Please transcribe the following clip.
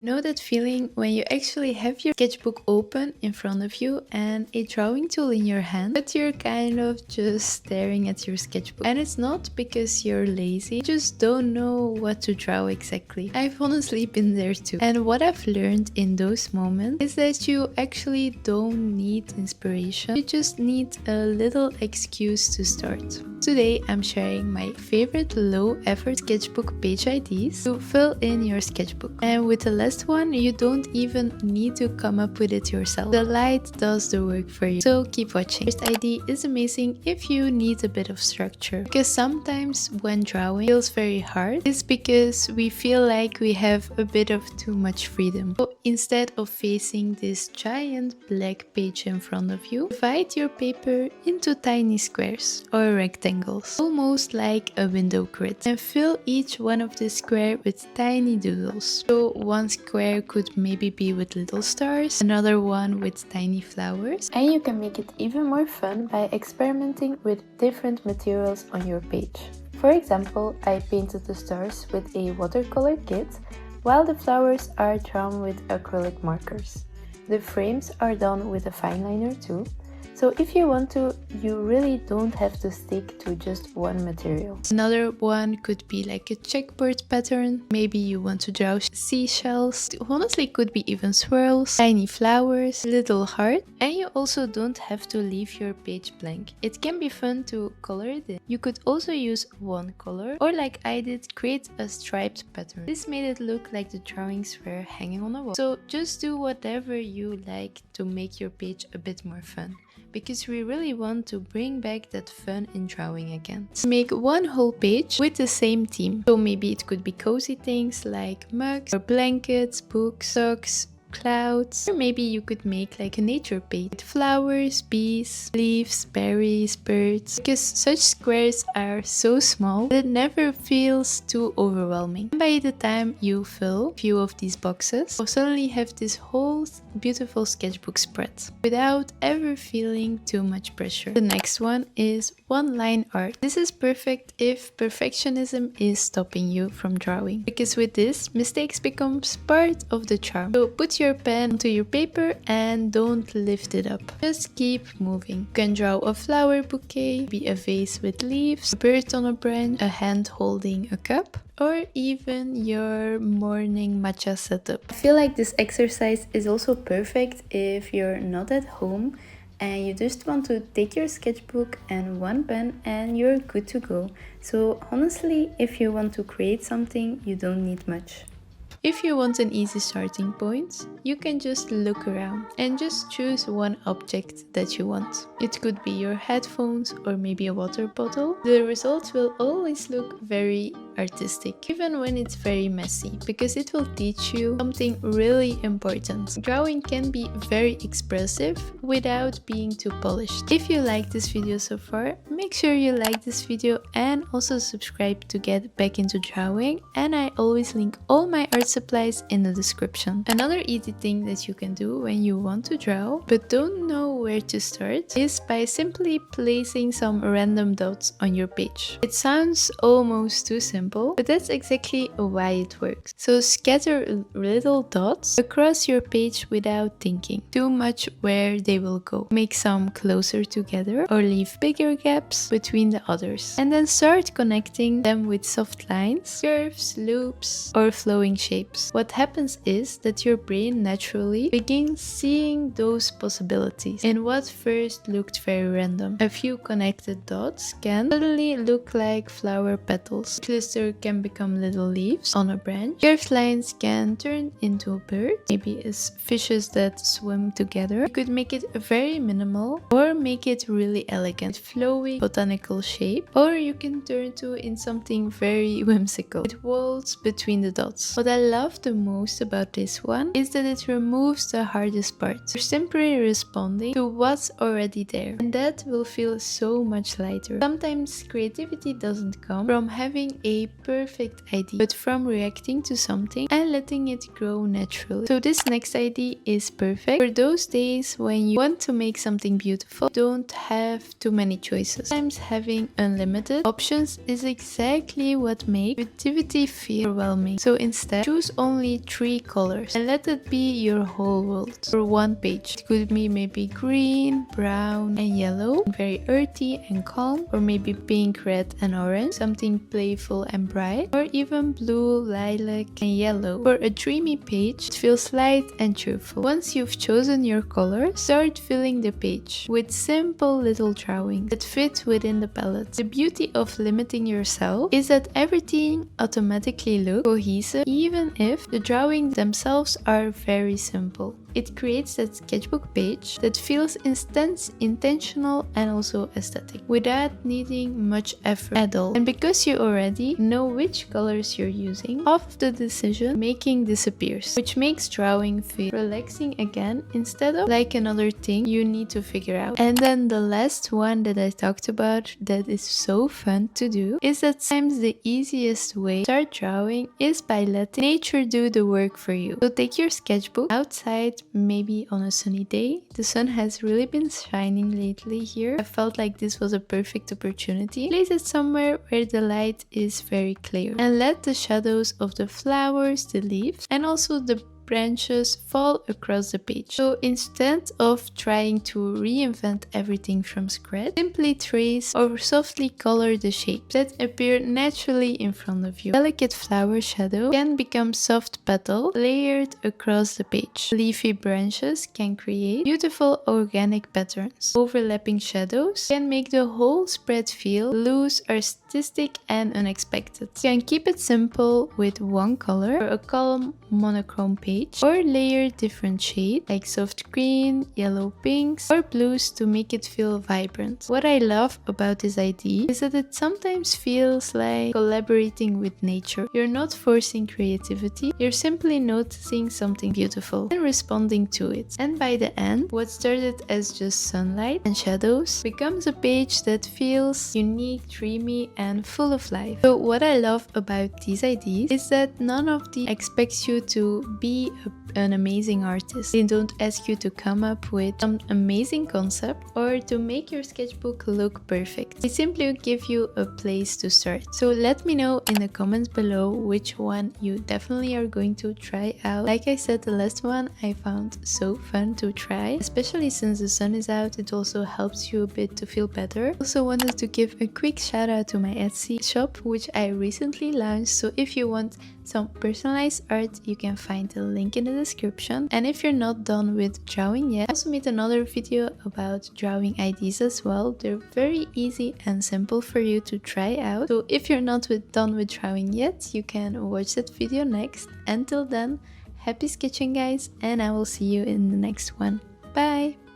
Know that feeling when you actually have your sketchbook open in front of you and a drawing tool in your hand, but you're kind of just staring at your sketchbook. And it's not because you're lazy, you just don't know what to draw exactly. I've honestly been there too. And what I've learned in those moments is that you actually don't need inspiration, you just need a little excuse to start. Today I'm sharing my favorite low effort sketchbook page ideas to fill in your sketchbook. And with the last one, you don't even need to come up with it yourself. The light does the work for you. So keep watching. First idea is amazing if you need a bit of structure. Because sometimes when drawing feels very hard, it's because we feel like we have a bit of too much freedom. So instead of facing this giant black page in front of you, divide your paper into tiny squares or rectangles, almost like a window grid, and fill each one of the square with tiny doodles. So one square could maybe be with little stars, another one with tiny flowers, and you can make it even more fun by experimenting with different materials on your page. For example, I painted the stars with a watercolor kit, while the flowers are drawn with acrylic markers. The frames are done with a fine liner too. So if you want to, you really don't have to stick to just one material. Another one could be like a checkboard pattern. Maybe you want to draw seashells. Honestly, it could be even swirls, tiny flowers, little heart. And you also don't have to leave your page blank. It can be fun to color it in. You could also use one color, or like I did, create a striped pattern. This made it look like the drawings were hanging on a wall. So just do whatever you like to make your page a bit more fun, because we really want to bring back that fun in drawing again. So make one whole page with the same theme. So maybe it could be cozy things like mugs or blankets, books, socks, clouds, or maybe you could make like a nature page with flowers, bees, leaves, berries, birds, because such squares are so small that it never feels too overwhelming. And by the time you fill a few of these boxes, you'll suddenly have this whole beautiful sketchbook spread without ever feeling too much pressure. The next one is one line art. This is perfect if perfectionism is stopping you from drawing, because with this, mistakes becomes part of the charm. So put your pen onto your paper and don't lift it up. Just keep moving. You can draw a flower bouquet, be a vase with leaves, a bird on a branch, a hand holding a cup, or even your morning matcha setup. I feel like this exercise is also perfect if you're not at home and you just want to take your sketchbook and one pen and you're good to go. So honestly, if you want to create something, you don't need much. If you want an easy starting point, you can just look around and just choose one object that you want. It could be your headphones or maybe a water bottle. The results will always look very artistic, even when it's very messy, because it will teach you something really important. Drawing can be very expressive without being too polished. If you like this video so far, make sure you like this video and also subscribe to get back into drawing, and I always link all my art supplies in the description. Another easy thing that you can do when you want to draw but don't know where to start is by simply placing some random dots on your page. It sounds almost too simple, but that's exactly why it works. So scatter little dots across your page without thinking too much where they will go. Make some closer together or leave bigger gaps between the others, and then start connecting them with soft lines, curves, loops, or flowing shapes. What happens is that your brain naturally begins seeing those possibilities in what first looked very random. A few connected dots can suddenly look like flower petals. A cluster can become little leaves on a branch. Curved lines can turn into a bird, maybe as fishes that swim together. You could make it very minimal or make it really elegant, flowy botanical shape, or you can turn to in something very whimsical with walls between the dots. What I love the most about this one is that it removes the hardest part. You're simply responding to to what's already there. And that will feel so much lighter. Sometimes creativity doesn't come from having a perfect idea, but from reacting to something and letting it grow naturally. So this next idea is perfect for those days when you want to make something beautiful, don't have too many choices. Sometimes having unlimited options is exactly what makes creativity feel overwhelming. So instead, choose only 3 colors and let it be your whole world for one page. It could be maybe green, brown, and yellow, very earthy and calm, or maybe pink, red, and orange, something playful and bright, or even blue, lilac, and yellow. For a dreamy page, it feels light and cheerful. Once you've chosen your color, start filling the page with simple little drawings that fit within the palette. The beauty of limiting yourself is that everything automatically looks cohesive even if the drawings themselves are very simple. It creates that sketchbook page that feels intentional and also aesthetic without needing much effort at all. And because you already know which colors you're using, half of the decision making disappears, which makes drawing feel relaxing again instead of like another thing you need to figure out. And then the last one that I talked about that is so fun to do is that sometimes the easiest way to start drawing is by letting nature do the work for you. So take your sketchbook outside, maybe on a sunny day. The sun has really been shining lately here. I felt like this was a perfect opportunity. Place it somewhere where the light is very clear and let the shadows of the flowers, the leaves, and also the branches fall across the page. So instead of trying to reinvent everything from scratch, simply trace or softly color the shapes that appear naturally in front of you. Delicate flower shadow can become soft petals layered across the page. Leafy branches can create beautiful organic patterns. Overlapping shadows can make the whole spread feel loose, artistic, and unexpected. You can keep it simple with one color or a calm monochrome page, or layer different shades like soft green, yellow pinks, or blues to make it feel vibrant. What I love about this idea is that it sometimes feels like collaborating with nature. You're not forcing creativity, you're simply noticing something beautiful and responding to it. And by the end, what started as just sunlight and shadows becomes a page that feels unique, dreamy, and full of life. So what I love about these ideas is that none of these expects you to be an amazing artist. They don't ask you to come up with some amazing concept or to make your sketchbook look perfect. They simply give you a place to start. So let me know in the comments below which one you definitely are going to try out. Like I said, the last one I found so fun to try, especially since the sun is out. It also helps you a bit to feel better. Also wanted to give a quick shout out to my Etsy shop, which I recently launched. So if you want some personalized art, you can find the link in the description. And if you're not done with drawing yet, I also made another video about drawing ideas as well. They're very easy and simple for you to try out. So if you're not done with drawing yet, you can watch that video next. Until then, happy sketching guys, and I will see you in the next one. Bye!